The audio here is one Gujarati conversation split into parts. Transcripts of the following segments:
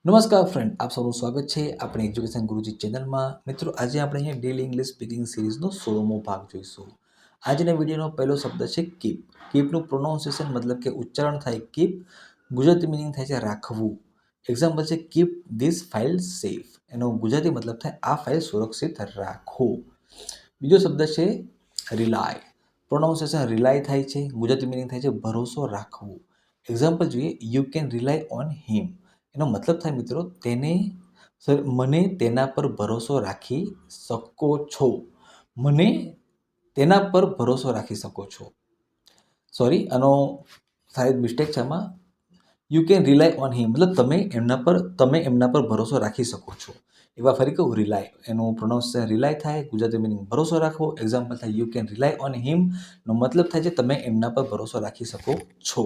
નમસ્કાર ફ્રેન્ડ, આપ સૌનું સ્વાગત છે આપણી એજ્યુકેશન ગુરુજી ચેનલમાં. મિત્રો, આજે આપણે અહીંયા ડેલી ઇંગ્લિશ સ્પીકિંગ સિરીઝનો 16મો ભાગ જોઈશું. આજના વિડીયોનો પહેલો શબ્દ છે કીપ. કીપનું પ્રોનાઉન્સિએશન મતલબ કે ઉચ્ચારણ થાય કીપ. ગુજરાતી મિનિંગ થાય છે રાખવું. એક્ઝામ્પલ છે કીપ ધીસ ફાઇલ સેફ. એનો ગુજરાતી મતલબ થાય આ ફાઇલ સુરક્ષિત રાખો. બીજો શબ્દ છે રિલાય. પ્રોનાઉન્સિએશન રિલાય થાય છે. ગુજરાતી મિનિંગ થાય છે ભરોસો રાખવો. એક્ઝામ્પલ જોઈએ, યુ કેન રિલાય ઓન હિમ. એનો મતલબ થાય મિત્રો મને તેના પર ભરોસો રાખી શકો છો. મને તેના પર ભરોસો રાખી શકો છો. સોરી, આનો શાયદ મિસ્ટેક છે આમાં. યુ કેન રિલાય ઓન હિમ મતલબ તમે એમના પર ભરોસો રાખી શકો છો. એવા ફરી કહું, રિલાય એનું પ્રોનાઉન્સિએશન રિલાય થાય, ગુજરાતી મિનિંગ ભરોસો રાખવો. એક્ઝામ્પલ થાય you can rely on him નો મતલબ થાય છે તમે એમના પર ભરોસો રાખી શકો છો.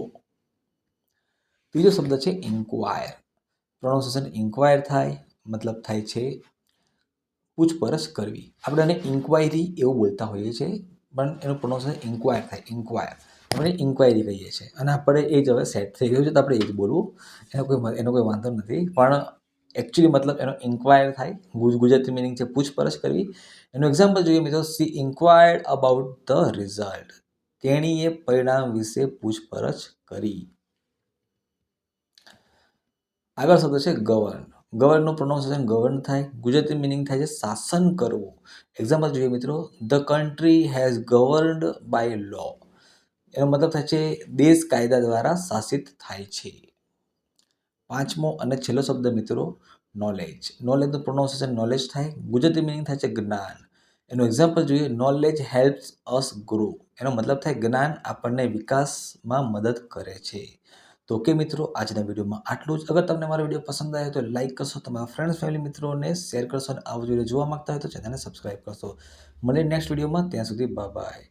ત્રીજો શબ્દ છે ઇન્ક્વાયર. પ્રોનાઉન્સિએશન ઇન્ક્વાયર થાય, મતલબ થાય છે પૂછપરછ કરવી. આપણે આને ઇન્ક્વાયરી એવું બોલતા હોઈએ છીએ, પણ એનું પ્રોનાઉન્સિએશન ઇન્ક્વાયર થાય. ઇન્ક્વાયર આપણે ઇન્ક્વાયરી કહીએ છીએ, અને આપણે એ જ હવે સેટ થઈ ગયું છે તો આપણે એ જ બોલવું, એનો કોઈ વાંધો નથી. પણ એકચ્યુઅલી મતલબ એનો ઇન્ક્વાયર થાય. ગુજરાતી મિનિંગ છે પૂછપરછ કરવી. એનું એક્ઝામ્પલ જોઈએ મિત્રો, સી ઇન્ક્વાયર્ડ અબાઉટ ધ રિઝલ્ટ. તેણીએ પરિણામ વિશે પૂછપરછ કરી. આગળ શબ્દ છે ગવર્ન. ગવર્નનું પ્રોનાઉન્સિએશન ગવર્ન થાય. ગુજરાતી મિનિંગ થાય છે શાસન કરવું. એક્ઝામ્પલ જોઈએ મિત્રો, ધ કન્ટ્રી હેઝ ગવર્ન્ડ બાય લો. એનો મતલબ થાય છે દેશ કાયદા દ્વારા શાસિત થાય છે. પાંચમો અને છેલ્લો શબ્દ મિત્રો, નોલેજ. નોલેજનું પ્રોનાઉન્સિએશન નોલેજ થાય. ગુજરાતી મિનિંગ થાય છે જ્ઞાન. એનું એક્ઝામ્પલ જોઈએ, નોલેજ હેલ્પ્સ અસ ગ્રો. એનો મતલબ થાય જ્ઞાન આપણને વિકાસમાં મદદ કરે છે. તો કે મિત્રો, આજના વિડીયોમાં આટલું જ. અગર તમને મારો વિડીયો પસંદ આવ્યો તો લાઇક કરશો, તમારા ફ્રેન્ડ્સ ફેમિલી મિત્રોને શેર કરશો, અને આવું વિડીયો જોવા માંગતા હોય તો ચેનલને સબસ્ક્રાઈબ કરશો. મળીએ નેક્સ્ટ વિડીયોમાં. ત્યાં સુધી બાય બાય.